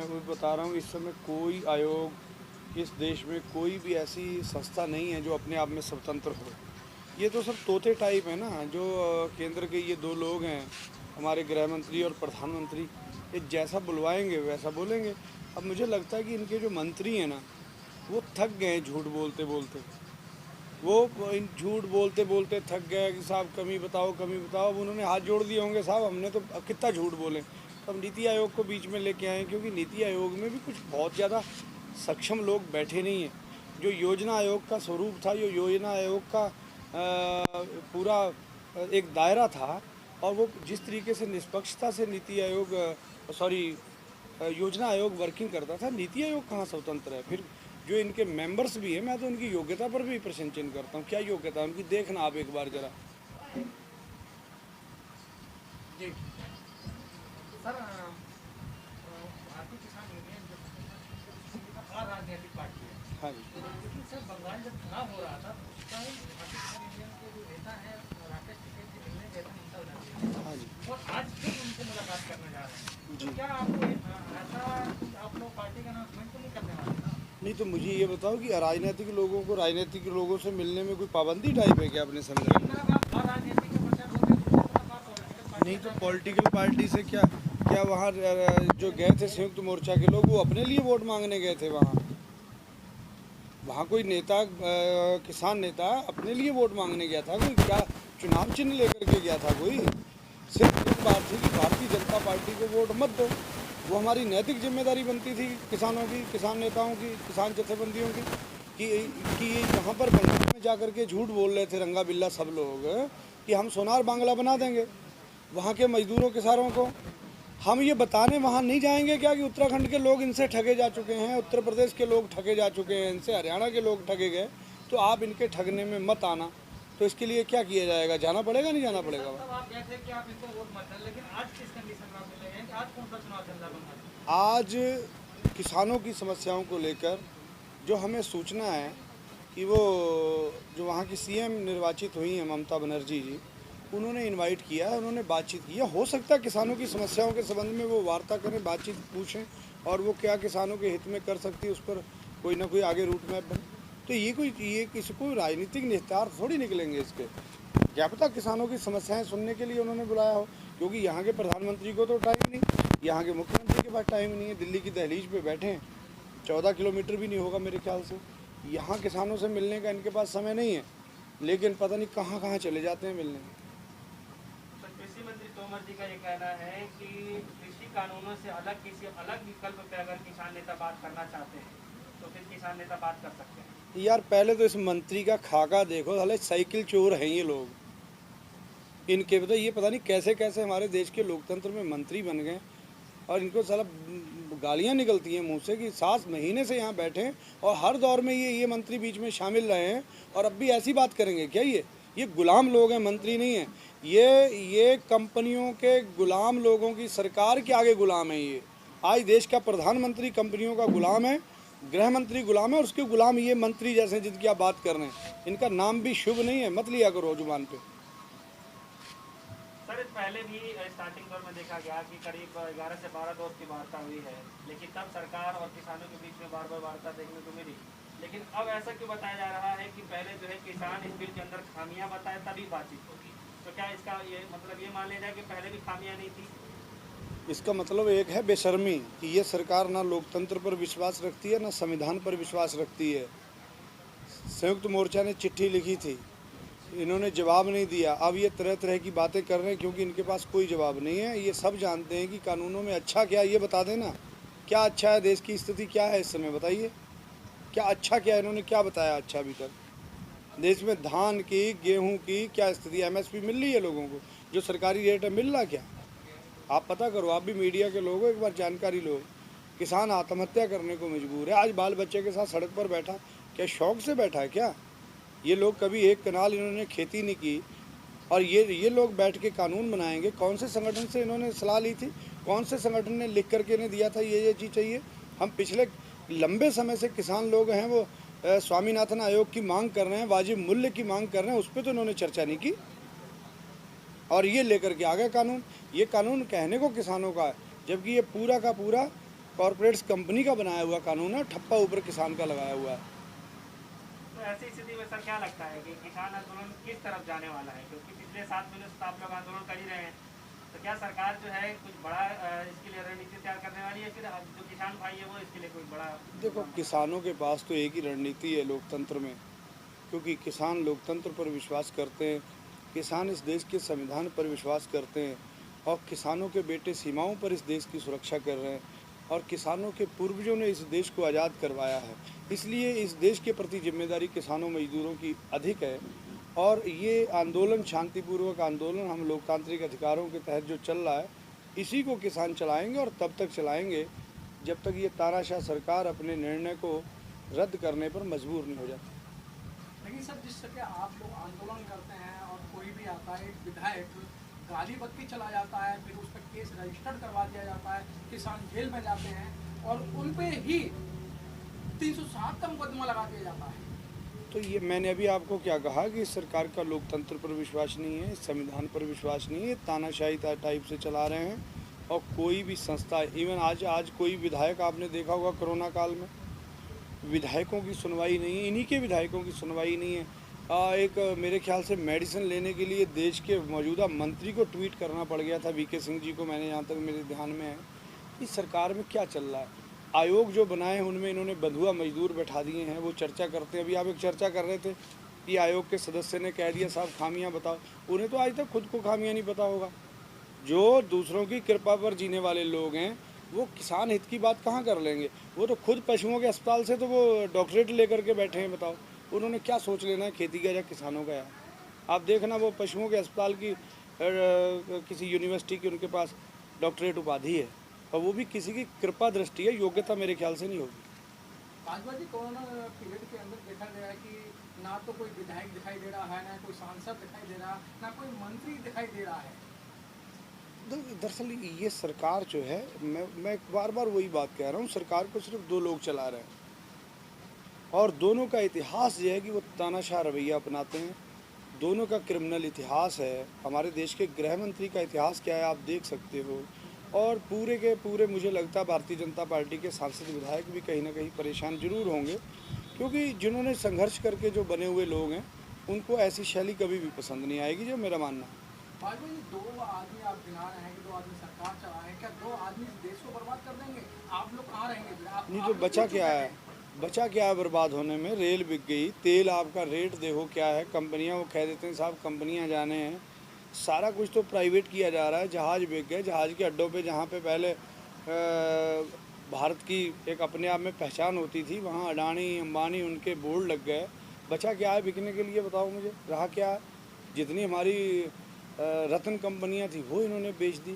मैं कुछ बता रहा हूँ, इस समय कोई आयोग इस देश में कोई भी ऐसी संस्था नहीं है जो अपने आप में स्वतंत्र हो। ये तो सब तोते टाइप है ना, जो केंद्र के ये दो लोग हैं, हमारे गृह मंत्री और प्रधानमंत्री, ये जैसा बुलवाएंगे वैसा बोलेंगे। अब मुझे लगता है कि इनके जो मंत्री हैं ना, वो थक गए हैं झूठ बोलते बोलते। वो इन झूठ बोलते बोलते थक गए कि साहब कमी बताओ कमी बताओ। अब उन्होंने हाथ जोड़ दिए होंगे, साहब हमने तो अब कितना झूठ बोले। तो अब नीति आयोग को बीच में लेके आए, क्योंकि नीति आयोग में भी कुछ बहुत ज़्यादा सक्षम लोग बैठे नहीं हैं। जो योजना आयोग का स्वरूप था, जो योजना आयोग का पूरा एक दायरा था, और वो जिस तरीके से निष्पक्षता से नीति आयोग योजना आयोग वर्किंग करता था, नीति आयोग कहाँ स्वतंत्र है। फिर जो इनके मेंबर्स भी हैं, मैं तो उनकी योग्यता पर भी प्रश्न चिन्ह करता हूँ। क्या योग्यता है उनकी, देखना आप एक बार जरा। जी सर, भारतीय किसान यूनियन जो राजनीतिक पार्टी है, हाँ जी, लेकिन सर बंगाल जब चुनाव हो रहा था तो उस टाइम भारतीय किसान यूनियन के जो नेता है राकेश टिकैत जी मिलने गए थे ममता बनर्जी, हाँ जी, और आज फिर उनसे मुलाकात करने जा रहे हैं। जी। तो क्या आपको ऐसा आप लोग पार्टी का अनाउंसमेंट तो नहीं करने वाले ना? नहीं तो मुझे ये बताओ कि राजनीतिक लोगों को राजनीतिक लोगों से मिलने में कोई पाबंदी टाइप है क्या अपने संविधान में? तरफ आप राजनीति के प्रचार होते हैं, दूसरी तरफ आप पॉलिटिकल नहीं पार्टी तो पॉलिटिकल पार्टी से क्या क्या वहाँ जो गए थे संयुक्त मोर्चा के लोग, वो अपने लिए वोट मांगने गए थे वहाँ। वहाँ कोई नेता किसान नेता अपने लिए वोट मांगने गया था कोई? क्या चुनाव चिन्ह लेकर के गया था कोई? सिर्फ एक बात थी कि भारतीय जनता पार्टी को वोट मत दो। वो हमारी नैतिक जिम्मेदारी बनती थी किसानों की, किसान नेताओं की, किसान जथेबंदियों की, कि यहाँ पर बंगाल में जाकर के झूठ बोल रहे थे रंगा बिल्ला सब लोग कि हम सोनार बांग्ला बना देंगे वहाँ के मजदूरों किसानों को। हम ये बताने वहाँ नहीं जाएंगे क्या कि उत्तराखंड के लोग इनसे ठगे जा चुके हैं, उत्तर प्रदेश के लोग ठगे जा चुके हैं इनसे, हरियाणा के लोग ठगे गए, तो आप इनके ठगने में मत आना। तो इसके लिए क्या किया जाएगा, जाना पड़ेगा नहीं जाना पड़ेगा? तब आप कह थे कि आप इनको वोट मत दें, लेकिन आज किस कंडीशन में आप मिले हैं कि आज कौन सा चुनाव चल रहा है बंगाल में? आज किसानों की समस्याओं को लेकर जो हमें सूचना है कि वो जो वहाँ की सीएम निर्वाचित हुई हैं ममता बनर्जी जी, उन्होंने इनवाइट किया है, उन्होंने बातचीत की है। हो सकता है किसानों की समस्याओं के संबंध में वो वार्ता करें, बातचीत पूछें, और वो क्या किसानों के हित में कर सकती है उस पर कोई ना कोई आगे रूट मैप बने। तो ये किसी को राजनीतिक निस्तार थोड़ी निकलेंगे इसके। क्या पता किसानों की समस्याएं सुनने के लिए उन्होंने बुलाया हो, क्योंकि यहाँ के प्रधानमंत्री को तो टाइम नहीं, यहाँ के मुख्यमंत्री के पास टाइम नहीं है। दिल्ली की दहलीज पे बैठे हैं, 14 किलोमीटर भी नहीं होगा मेरे ख्याल से। यहाँ किसानों से मिलने का इनके पास समय नहीं है, लेकिन पता नहीं कहाँ कहाँ चले जाते हैं मिलने। कृषि मंत्री तोमर जी का ये कहना है कि कृषि कानूनों से अलग किसी अलग विकल्प पे अगर किसान नेता बात करना चाहते हैं तो फिर किसान नेता बात कर सकते हैं। यार पहले तो इस मंत्री का खाका देखो, साले साइकिल चोर हैं ये लोग। इनके पता नहीं कैसे कैसे हमारे देश के लोकतंत्र में मंत्री बन गए, और इनको साला गालियाँ निकलती हैं मुंह से कि 7 महीने से यहाँ बैठे हैं और हर दौर में ये मंत्री बीच में शामिल रहे हैं, और अब भी ऐसी बात करेंगे क्या? ये गुलाम लोग हैं, मंत्री नहीं हैं। ये कंपनियों के गुलाम लोगों की सरकार के आगे गुलाम है ये। आज देश का प्रधानमंत्री कंपनियों का गुलाम है, गृह मंत्री गुलाम है, और उसके गुलाम ये मंत्री जैसे जिनकी आप बात कर रहे हैं। इनका नाम भी शुभ नहीं है, मत लिया करो जुबान पे। सर पहले भी स्टार्टिंग दौर में देखा गया कि करीब 11 से 12 दौर की वार्ता हुई है, लेकिन तब सरकार और किसानों के बीच में बार बार वार्ता देखने को मिली। लेकिन अब ऐसा क्यों बताया जा रहा है कि पहले जो है किसान इस बिल के अंदर खामियां बताए तभी बातचीत होगी? तो क्या इसका ये मतलब ये मान लिया जाए कि पहले भी खामियां नहीं थी? इसका मतलब एक है बेशर्मी, कि ये सरकार ना लोकतंत्र पर विश्वास रखती है, ना संविधान पर विश्वास रखती है। संयुक्त मोर्चा ने चिट्ठी लिखी थी, इन्होंने जवाब नहीं दिया। अब ये तरह तरह की बातें कर रहे हैं क्योंकि इनके पास कोई जवाब नहीं है। ये सब जानते हैं कि कानूनों में अच्छा क्या है, ये बता देना। क्या अच्छा है, देश की स्थिति क्या है इस समय, बताइए। क्या अच्छा क्या है, इन्होंने क्या बताया अच्छा अभी तक? देश में धान की, गेहूं की क्या स्थिति, एमएसपी मिल रही है लोगों को? जो सरकारी रेट है मिल रहा क्या? आप पता करो, आप भी मीडिया के लोग हो, एक बार जानकारी लो। किसान आत्महत्या करने को मजबूर है, आज बाल बच्चे के साथ सड़क पर बैठा, क्या शौक से बैठा है क्या? ये लोग कभी एक कनाल इन्होंने खेती नहीं की, और ये लोग बैठ के कानून बनाएंगे। कौन से संगठन से इन्होंने सलाह ली थी? कौन से संगठन ने लिख करके इन्हें दिया था ये चीज़ चाहिए? हम पिछले लंबे समय से किसान लोग हैं वो स्वामीनाथन आयोग की मांग कर रहे हैं, वाजिब मूल्य की मांग कर रहे हैं, उस पर तो इन्होंने चर्चा नहीं की, और ये लेकर के आ गए कानून। ये कानून कहने को किसानों का है, जबकि ये पूरा का पूरा कॉरपोरेट्स कंपनी का बनाया हुआ कानून है, ठप्पा ऊपर किसान का लगाया हुआ है। तो ऐसी स्थिति में सर क्या लगता है कि किसान आंदोलन किस तरफ जाने वाला है, क्योंकि पिछले 7 महीनों से तो आप लोग आंदोलन कर ही रहे हैं, तो क्या सरकार जो है कुछ बड़ा इसके लिए रणनीति तैयार करने वाली है, फिर अब जो किसान भाई है वो इसके लिए कोई बड़ा देखो, किसानों के पास तो एक ही रणनीति है लोकतंत्र में, क्योंकि किसान लोकतंत्र पर विश्वास करते हैं, किसान इस देश के संविधान पर विश्वास करते हैं और किसानों के बेटे सीमाओं पर इस देश की सुरक्षा कर रहे हैं और किसानों के पूर्वजों ने इस देश को आज़ाद करवाया है। इसलिए इस देश के प्रति जिम्मेदारी किसानों मजदूरों की अधिक है और ये आंदोलन शांतिपूर्वक आंदोलन हम लोकतांत्रिक अधिकारों के तहत जो चल रहा है, इसी को किसान चलाएंगे और तब तक चलाएंगे जब तक ये तानाशाह सरकार अपने निर्णय को रद्द करने पर मजबूर नहीं हो जाती। लेकिन सर, जिस तरह आप लोग आंदोलन करते हैं और कोई भी आता है, एक विधायक गाली बक के चला जाता है, फिर उस पर केस रजिस्टर्ड करवा दिया जाता है, किसान जेल में जाते हैं और उन पे ही 307 का मुकदमा लगा दिया जाता है। तो ये मैंने अभी आपको क्या कहा कि इस सरकार का लोकतंत्र पर विश्वास नहीं है, इस संविधान पर विश्वास नहीं है, तानाशाही टाइप से चला रहे हैं और कोई भी संस्था, इवन आज कोई विधायक आपने देखा होगा कोरोना काल में विधायकों की सुनवाई नहीं है, इन्हीं के विधायकों की सुनवाई नहीं है। एक मेरे ख्याल से मेडिसिन लेने के लिए देश के मौजूदा मंत्री को ट्वीट करना पड़ गया था, वीके सिंह जी को, मैंने यहाँ तक मेरे ध्यान में है। इस सरकार में क्या चल रहा है? आयोग जो बनाए हैं उनमें इन्होंने बंधुआ मजदूर बैठा दिए हैं, वो चर्चा करते हैं। अभी आप एक चर्चा कर रहे थे कि आयोग के सदस्य ने कह दिया साहब खामियां बताओ, उन्हें तो आज तक खुद को खामियां नहीं पता होगा। जो दूसरों की कृपा पर जीने वाले लोग हैं वो किसान हित की बात कहाँ कर लेंगे? वो तो खुद पशुओं के अस्पताल से तो वो डॉक्टरेट लेकर के बैठे हैं। बताओ उन्होंने क्या सोच लेना है खेती का या किसानों का? यार आप देखना, वो पशुओं के अस्पताल की किसी यूनिवर्सिटी की उनके पास डॉक्टरेट उपाधि है और वो भी किसी की कृपा दृष्टि है, योग्यता मेरे ख्याल से नहीं होगी। भाजपा जी, कोरोना पीरियड के अंदर देखा गया है कि ना तो कोई विधायक दिखाई दे रहा है, ना कोई सांसद दिखाई दे रहा, ना कोई मंत्री दिखाई दे रहा है। दरअसल ये सरकार जो है, मैं बार बार वही बात कह रहा हूँ, सरकार को सिर्फ 2 लोग चला रहे हैं और दोनों का इतिहास ये है कि वो तानाशाह रवैया अपनाते हैं। दोनों का क्रिमिनल इतिहास है। हमारे देश के गृह मंत्री का इतिहास क्या है आप देख सकते हो। और पूरे के पूरे मुझे लगता है भारतीय जनता पार्टी के सांसद विधायक भी कहीं ना कहीं परेशान जरूर होंगे, क्योंकि जिन्होंने संघर्ष करके जो बने हुए लोग हैं उनको ऐसी शैली कभी भी पसंद नहीं आएगी, जो मेरा मानना है। भाजपा जी, 2 आदमी आप गिना रहे हैं कि 2 आदमी सरकार चला है, क्या 2 आदमी इस देश को बर्बाद कर देंगे? आप लोग कहाँ रहेंगे फिर? आप नहीं तो बचा क्या है? बचा क्या है बर्बाद होने में? रेल बिक गई, तेल आपका रेट देखो क्या है, कंपनियां वो कह देते हैं साहब कंपनियां जाने हैं, सारा कुछ तो प्राइवेट किया जा रहा है। जहाज़ बिक गए, जहाज़ के अड्डों पे जहाँ पे पहले भारत की एक अपने आप में पहचान होती थी, वहाँ अडानी अंबानी उनके बोर्ड लग गए। बचा क्या है बिकने के लिए? बताओ मुझे, रहा क्या है? जितनी हमारी रत्न कंपनियां थी वो इन्होंने बेच दी।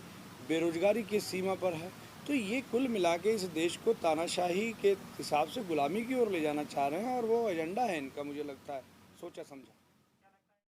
बेरोजगारी किस सीमा पर है? तो ये कुल मिला के इस देश को तानाशाही के हिसाब से गुलामी की ओर ले जाना चाह रहे हैं और वो एजेंडा है इनका, मुझे लगता है सोचा समझा।